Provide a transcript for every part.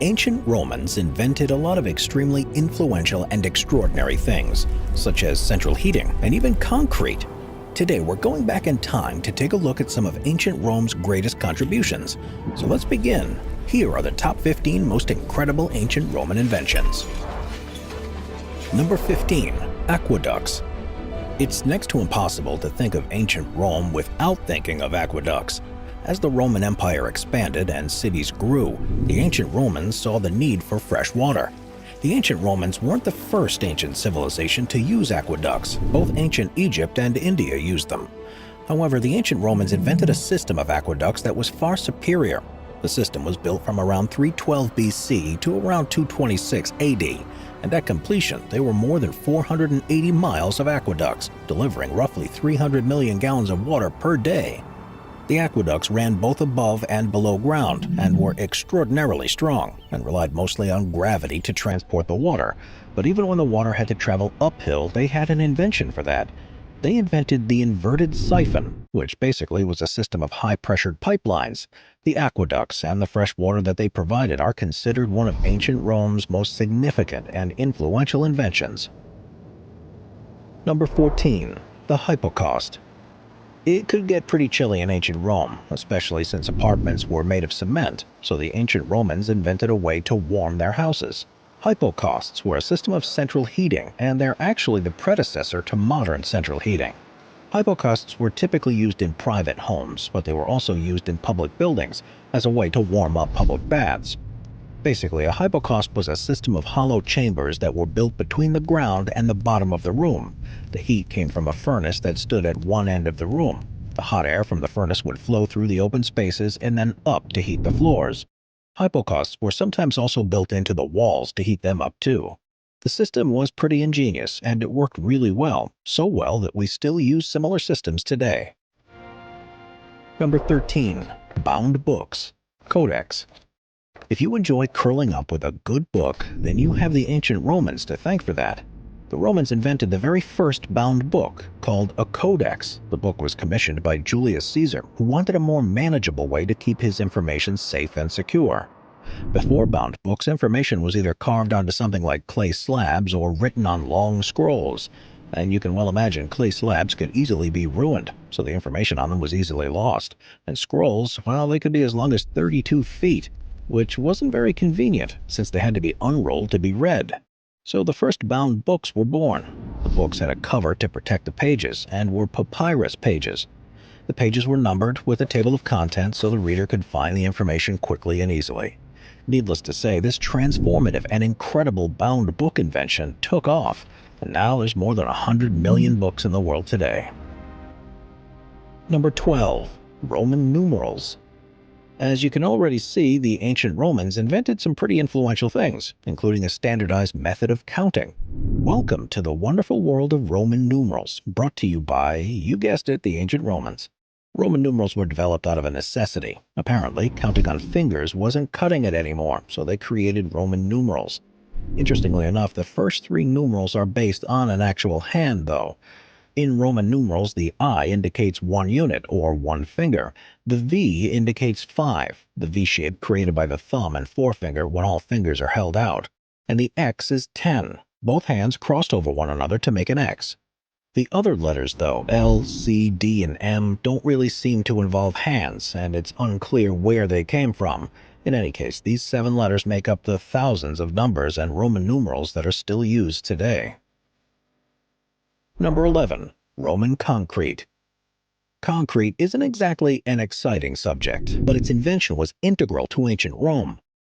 ancient Romans invented a lot of extremely influential and extraordinary things, such as central heating and even concrete. Today, we're going back in time to take a look at some of ancient Rome's greatest contributions. So let's begin. Here are the top 15 most incredible ancient Roman inventions. Number 15. Aqueducts. It's next to impossible to think of ancient Rome without thinking of aqueducts. As the Roman Empire expanded and cities grew, the ancient Romans saw the need for fresh water. The ancient Romans weren't the first ancient civilization to use aqueducts. Both ancient Egypt and India used them. However, the ancient Romans invented a system of aqueducts that was far superior. The system was built from around 312 BC to around 226 AD, and at completion, they were more than 480 miles of aqueducts, delivering roughly 300 million gallons of water per day. The aqueducts ran both above and below ground and were extraordinarily strong and relied mostly on gravity to transport the water. But even when the water had to travel uphill, they had an invention for that. They invented the inverted siphon, which basically was a system of high-pressured pipelines. The aqueducts and the fresh water that they provided are considered one of ancient Rome's most significant and influential inventions. Number 14. The hypocaust. It could get pretty chilly in ancient Rome, especially since apartments were made of cement, so the ancient Romans invented a way to warm their houses. Hypocausts were a system of central heating, and they're actually the predecessor to modern central heating. Hypocausts were typically used in private homes, but they were also used in public buildings as a way to warm up public baths. Basically, a hypocaust was a system of hollow chambers that were built between the ground and the bottom of the room. The heat came from a furnace that stood at one end of the room. The hot air from the furnace would flow through the open spaces and then up to heat the floors. Hypocausts were sometimes also built into the walls to heat them up too. The system was pretty ingenious, and it worked really well, so well that we still use similar systems today. Number 13. Bound books. Codex. If you enjoy curling up with a good book, then you have the ancient Romans to thank for that. The Romans invented the very first bound book, called a codex. The book was commissioned by Julius Caesar, who wanted a more manageable way to keep his information safe and secure. Before bound books, information was either carved onto something like clay slabs or written on long scrolls. And you can well imagine clay slabs could easily be ruined, so the information on them was easily lost. And scrolls, well, they could be as long as 32 feet. Which wasn't very convenient, since they had to be unrolled to be read. So the first bound books were born. The books had a cover to protect the pages, and were papyrus pages. The pages were numbered with a table of contents so the reader could find the information quickly and easily. Needless to say, this transformative and incredible bound book invention took off, and now there's more than 100 million books in the world today. Number 12. Roman numerals. As you can already see, the ancient Romans invented some pretty influential things, including a standardized method of counting. Welcome to the wonderful world of Roman numerals, brought to you by, you guessed it, the ancient Romans. Roman numerals were developed out of a necessity. Apparently, counting on fingers wasn't cutting it anymore, so they created Roman numerals. Interestingly enough, the first three numerals are based on an actual hand, though. In Roman numerals, the I indicates 1 unit, or 1 finger. The V indicates 5, the V shape created by the thumb and forefinger when all fingers are held out. And the X is 10, both hands crossed over one another to make an X. The other letters, though, L, C, D, and M, don't really seem to involve hands, and it's unclear where they came from. In any case, these 7 letters make up the thousands of numbers and Roman numerals that are still used today. Number 11. Roman concrete. Concrete isn't exactly an exciting subject, but its invention was integral to ancient Rome.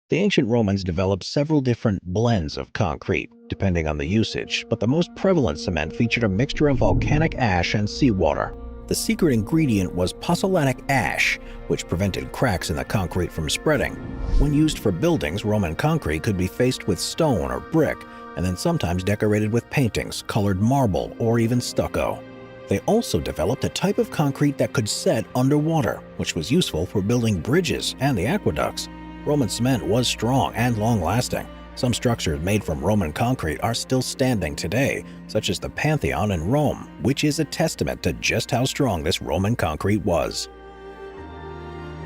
The ancient Romans developed several different blends of concrete, depending on the usage, but the most prevalent cement featured a mixture of volcanic ash and seawater. The secret ingredient was pozzolanic ash, which prevented cracks in the concrete from spreading. When used for buildings, Roman concrete could be faced with stone or brick, and then sometimes decorated with paintings, colored marble, or even stucco. They also developed a type of concrete that could set underwater, which was useful for building bridges and the aqueducts. Roman cement was strong and long-lasting. Some structures made from Roman concrete are still standing today, such as the Pantheon in Rome, which is a testament to just how strong this Roman concrete was.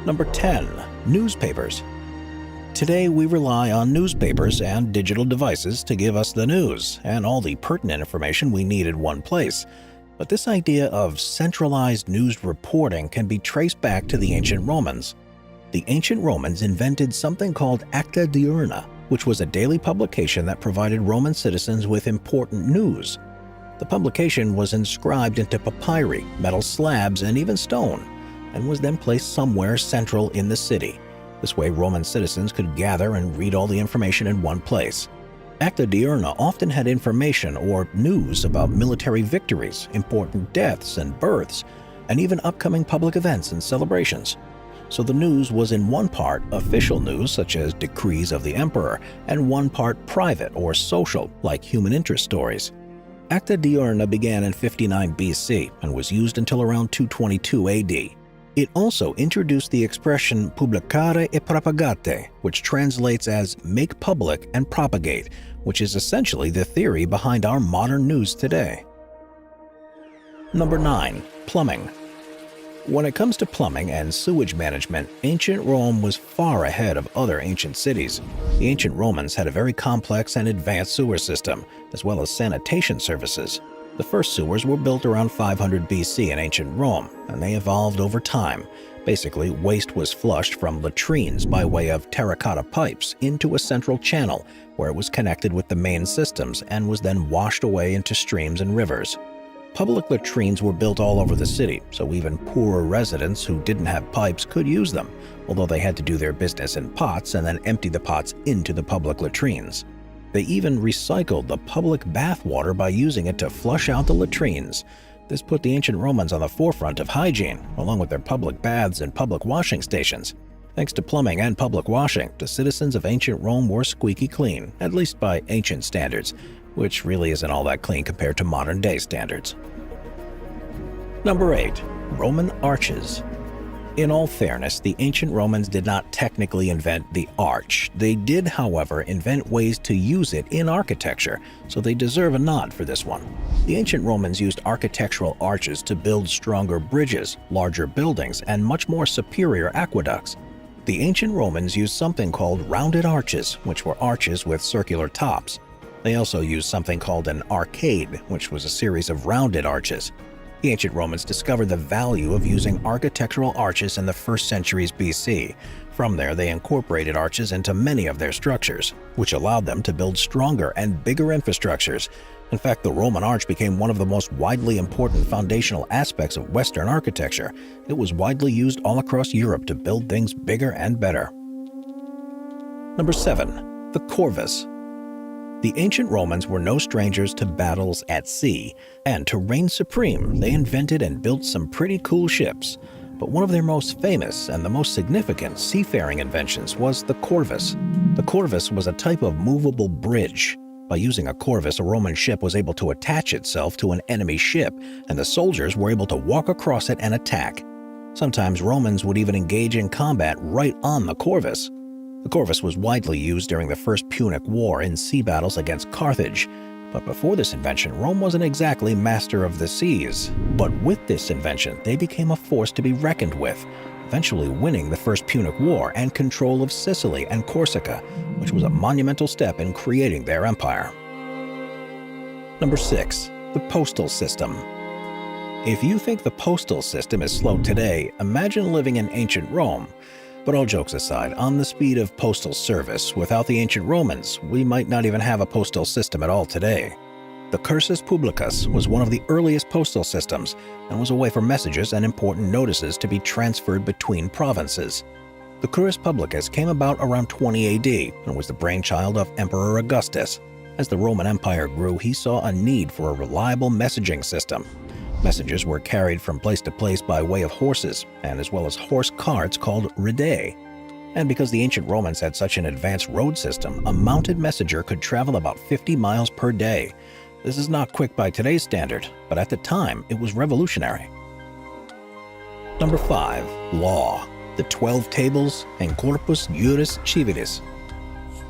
Number 10. Newspapers. Today, we rely on newspapers and digital devices to give us the news and all the pertinent information we need in one place. But this idea of centralized news reporting can be traced back to the ancient Romans. The ancient Romans invented something called Acta Diurna, which was a daily publication that provided Roman citizens with important news. The publication was inscribed into papyri, metal slabs, and even stone, and was then placed somewhere central in the city. This way, Roman citizens could gather and read all the information in one place. Acta Diurna often had information or news about military victories, important deaths and births, and even upcoming public events and celebrations. So the news was in one part official news, such as decrees of the emperor, and one part private or social, like human interest stories. Acta Diurna began in 59 BC and was used until around 222 AD. It also introduced the expression publicare e propagate, which translates as make public and propagate, which is essentially the theory behind our modern news today. Number 9. Plumbing. When it comes to plumbing and sewage management, ancient Rome was far ahead of other ancient cities. The ancient Romans had a very complex and advanced sewer system, as well as sanitation services. The first sewers were built around 500 BC in ancient Rome, and they evolved over time. Basically, waste was flushed from latrines by way of terracotta pipes into a central channel where it was connected with the main systems and was then washed away into streams and rivers. Public latrines were built all over the city, so even poorer residents who didn't have pipes could use them, although they had to do their business in pots and then empty the pots into the public latrines. They even recycled the public bath water by using it to flush out the latrines. This put the ancient Romans on the forefront of hygiene, along with their public baths and public washing stations. Thanks to plumbing and public washing, the citizens of ancient Rome were squeaky clean, at least by ancient standards, which really isn't all that clean compared to modern-day standards. Number 8. Roman arches. In all fairness, the ancient Romans did not technically invent the arch. They did, however, invent ways to use it in architecture, so they deserve a nod for this one. The ancient Romans used architectural arches to build stronger bridges, larger buildings, and much more superior aqueducts. The ancient Romans used something called rounded arches, which were arches with circular tops. They also used something called an arcade, which was a series of rounded arches. The ancient Romans discovered the value of using architectural arches in the 1st centuries BC. From there, they incorporated arches into many of their structures, which allowed them to build stronger and bigger infrastructures. In fact, the Roman arch became one of the most widely important foundational aspects of Western architecture. It was widely used all across Europe to build things bigger and better. Number 7. The Corvus. The ancient Romans were no strangers to battles at sea, and to reign supreme, they invented and built some pretty cool ships. But one of their most famous and the most significant seafaring inventions was the corvus. The corvus was a type of movable bridge. By using a corvus, a Roman ship was able to attach itself to an enemy ship, and the soldiers were able to walk across it and attack. Sometimes Romans would even engage in combat right on the corvus. The corvus was widely used during the First Punic War in sea battles against Carthage. But before this invention, Rome wasn't exactly master of the seas. But with this invention, they became a force to be reckoned with, eventually winning the First Punic War and control of Sicily and Corsica, which was a monumental step in creating their empire. Number 6. The postal system. If you think the postal system is slow today, imagine living in ancient Rome. But all jokes aside, on the speed of postal service, without the ancient Romans, we might not even have a postal system at all today. The cursus publicus was one of the earliest postal systems and was a way for messages and important notices to be transferred between provinces. The cursus publicus came about around 20 AD and was the brainchild of Emperor Augustus. As the Roman Empire grew, he saw a need for a reliable messaging system. Messages were carried from place to place by way of horses, and as well as horse carts called ridae. And because the ancient Romans had such an advanced road system, a mounted messenger could travel about 50 miles per day. This is not quick by today's standard, but at the time, it was revolutionary. Number 5. Law. The 12 Tables and Corpus Juris Civilis.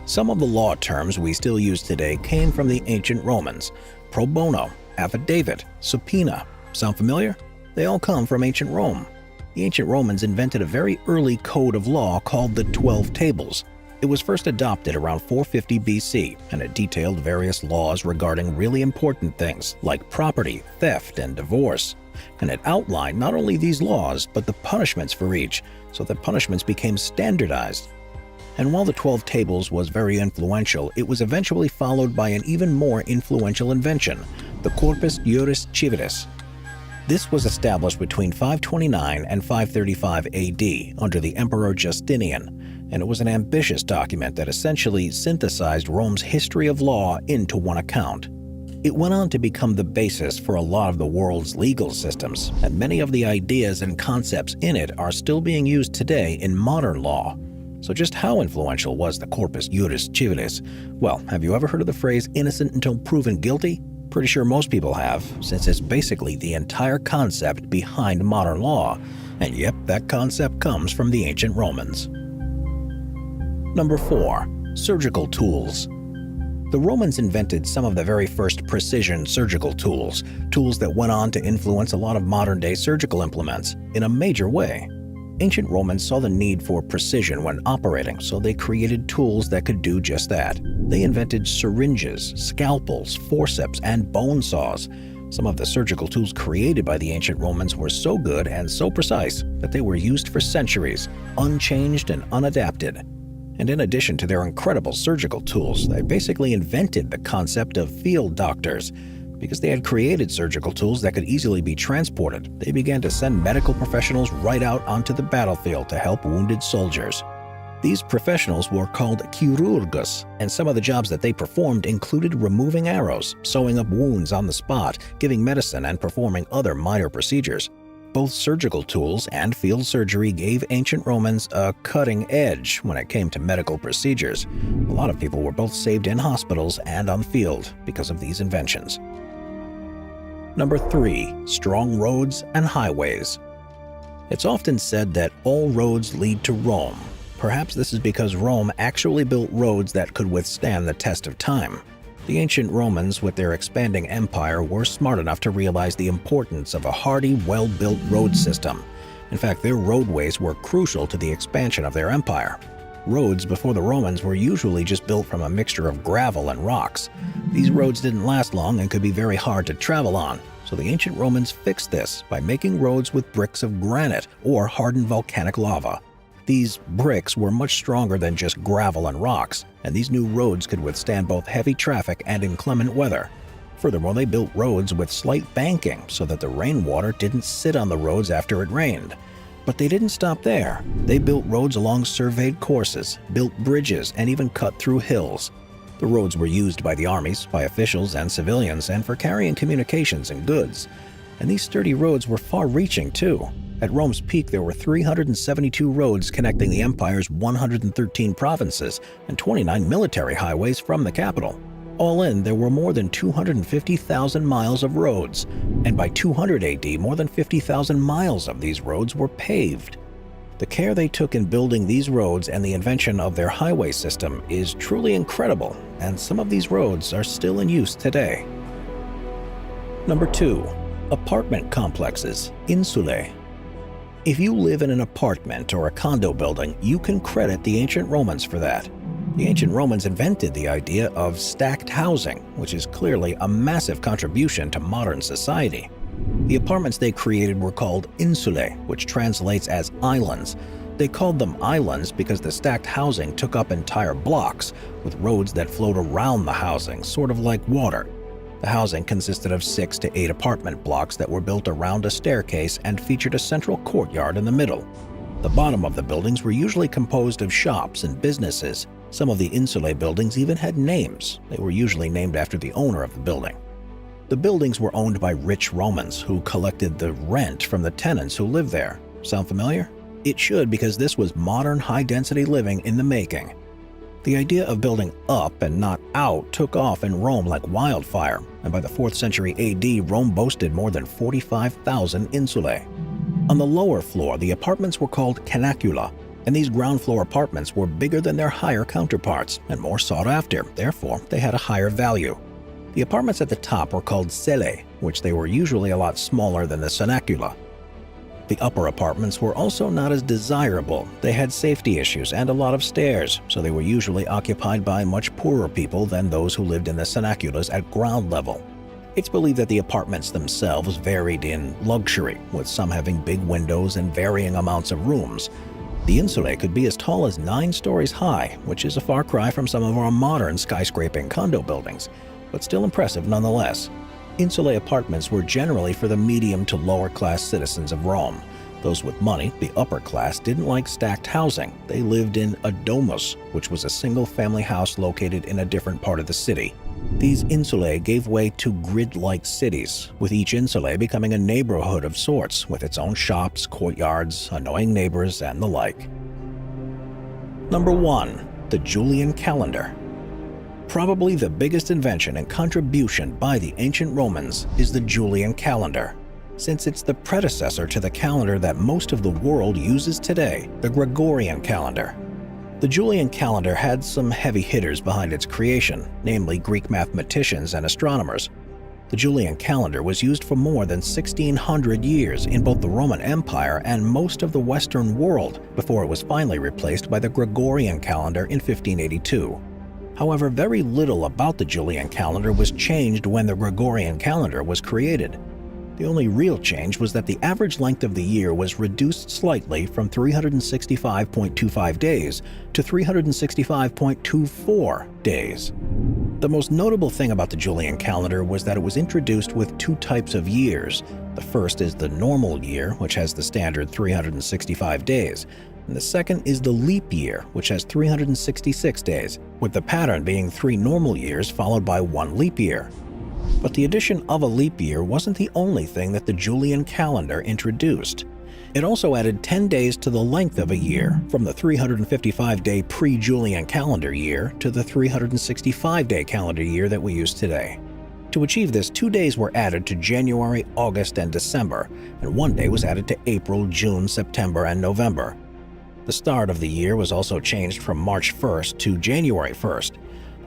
Some of the law terms we still use today came from the ancient Romans. Pro bono, affidavit, subpoena. Sound familiar? They all come from ancient Rome. The ancient Romans invented a very early code of law called the 12 Tables. It was first adopted around 450 BC, and it detailed various laws regarding really important things like property, theft, and divorce. And it outlined not only these laws, but the punishments for each, so that punishments became standardized. And while the 12 Tables was very influential, it was eventually followed by an even more influential invention, the Corpus Juris Civilis. This was established between 529 and 535 AD under the Emperor Justinian, and it was an ambitious document that essentially synthesized Rome's history of law into one account. It went on to become the basis for a lot of the world's legal systems, and many of the ideas and concepts in it are still being used today in modern law. So just how influential was the Corpus Juris Civilis? Well, have you ever heard of the phrase innocent until proven guilty? Pretty sure most people have, since it's basically the entire concept behind modern law. And yep, that concept comes from the ancient Romans. Number 4. Surgical tools. The Romans invented some of the very first precision surgical tools that went on to influence a lot of modern-day surgical implements in a major way. Ancient Romans saw the need for precision when operating, so they created tools that could do just that. They invented syringes, scalpels, forceps, and bone saws. Some of the surgical tools created by the ancient Romans were so good and so precise that they were used for centuries, unchanged and unadapted. And in addition to their incredible surgical tools, they basically invented the concept of field doctors. Because they had created surgical tools that could easily be transported, they began to send medical professionals right out onto the battlefield to help wounded soldiers. These professionals were called chirurgus, and some of the jobs that they performed included removing arrows, sewing up wounds on the spot, giving medicine, and performing other minor procedures. Both surgical tools and field surgery gave ancient Romans a cutting edge when it came to medical procedures. A lot of people were both saved in hospitals and on the field because of these inventions. Number 3. Strong roads and highways. It's often said that all roads lead to Rome. Perhaps this is because Rome actually built roads that could withstand the test of time. The ancient Romans, with their expanding empire, were smart enough to realize the importance of a hardy, well-built road system. In fact, their roadways were crucial to the expansion of their empire. Roads before the Romans were usually just built from a mixture of gravel and rocks. These roads didn't last long and could be very hard to travel on, so the ancient Romans fixed this by making roads with bricks of granite or hardened volcanic lava. These bricks were much stronger than just gravel and rocks, and these new roads could withstand both heavy traffic and inclement weather. Furthermore, they built roads with slight banking so that the rainwater didn't sit on the roads after it rained. But they didn't stop there. They built roads along surveyed courses, built bridges, and even cut through hills. The roads were used by the armies, by officials and civilians, and for carrying communications and goods. And these sturdy roads were far-reaching, too. At Rome's peak, there were 372 roads connecting the empire's 113 provinces and 29 military highways from the capital. All in, there were more than 250,000 miles of roads, and by 200 AD, more than 50,000 miles of these roads were paved. The care they took in building these roads and the invention of their highway system is truly incredible, and some of these roads are still in use today. Number 2. Apartment complexes, insulae. If you live in an apartment or a condo building, you can credit the ancient Romans for that. The ancient Romans invented the idea of stacked housing, which is clearly a massive contribution to modern society. The apartments they created were called insulae, which translates as islands. They called them islands because the stacked housing took up entire blocks, with roads that flowed around the housing, sort of like water. The housing consisted of 6 to 8 apartment blocks that were built around a staircase and featured a central courtyard in the middle. The bottom of the buildings were usually composed of shops and businesses. Some of the insulae buildings even had names. They were usually named after the owner of the building. The buildings were owned by rich Romans who collected the rent from the tenants who lived there. Sound familiar? It should, because this was modern high-density living in the making. The idea of building up and not out took off in Rome like wildfire, and by the 4th century AD, Rome boasted more than 45,000 insulae. On the lower floor, the apartments were called canacula, and these ground floor apartments were bigger than their higher counterparts and more sought after, therefore they had a higher value. The apartments at the top were called celle, which they were usually a lot smaller than the sonacula. The upper apartments were also not as desirable. They had safety issues and a lot of stairs, so they were usually occupied by much poorer people than those who lived in the sinaculas at ground level. It's believed that the apartments themselves varied in luxury, with some having big windows and varying amounts of rooms. The insulae could be as tall as 9 stories high, which is a far cry from some of our modern skyscraping condo buildings, but still impressive nonetheless. Insulae apartments were generally for the medium to lower class citizens of Rome. Those with money, the upper class, didn't like stacked housing. They lived in a domus, which was a single-family house located in a different part of the city. These insulae gave way to grid-like cities, with each insulae becoming a neighborhood of sorts, with its own shops, courtyards, annoying neighbors, and the like. Number 1. The Julian calendar. Probably the biggest invention and contribution by the ancient Romans is the Julian calendar, since it's the predecessor to the calendar that most of the world uses today, the Gregorian calendar. The Julian calendar had some heavy hitters behind its creation, namely Greek mathematicians and astronomers. The Julian calendar was used for more than 1,600 years in both the Roman Empire and most of the Western world before it was finally replaced by the Gregorian calendar in 1582. However, very little about the Julian calendar was changed when the Gregorian calendar was created. The only real change was that the average length of the year was reduced slightly from 365.25 days to 365.24 days. The most notable thing about the Julian calendar was that it was introduced with 2 types of years. The first is the normal year, which has the standard 365 days. And the second is the leap year, which has 366 days, with the pattern being 3 normal years followed by 1 leap year. But the addition of a leap year wasn't the only thing that the Julian calendar introduced. It also added 10 days to the length of a year, from the 355-day pre-Julian calendar year to the 365-day calendar year that we use today. To achieve this, 2 days were added to January, August, and December, and 1 day was added to April, June, September, and November. The start of the year was also changed from March 1st to January 1st.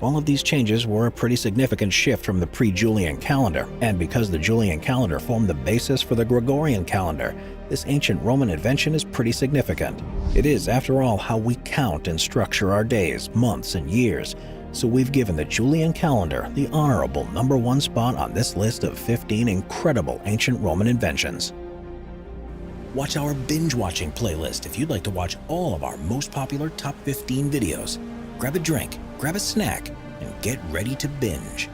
All of these changes were a pretty significant shift from the pre-Julian calendar, and because the Julian calendar formed the basis for the Gregorian calendar, this ancient Roman invention is pretty significant. It is, after all, how we count and structure our days, months, and years, so we've given the Julian calendar the honorable number 1 spot on this list of 15 incredible ancient Roman inventions. Watch our binge-watching playlist if you'd like to watch all of our most popular top 15 videos. Grab a drink, grab a snack, and get ready to binge.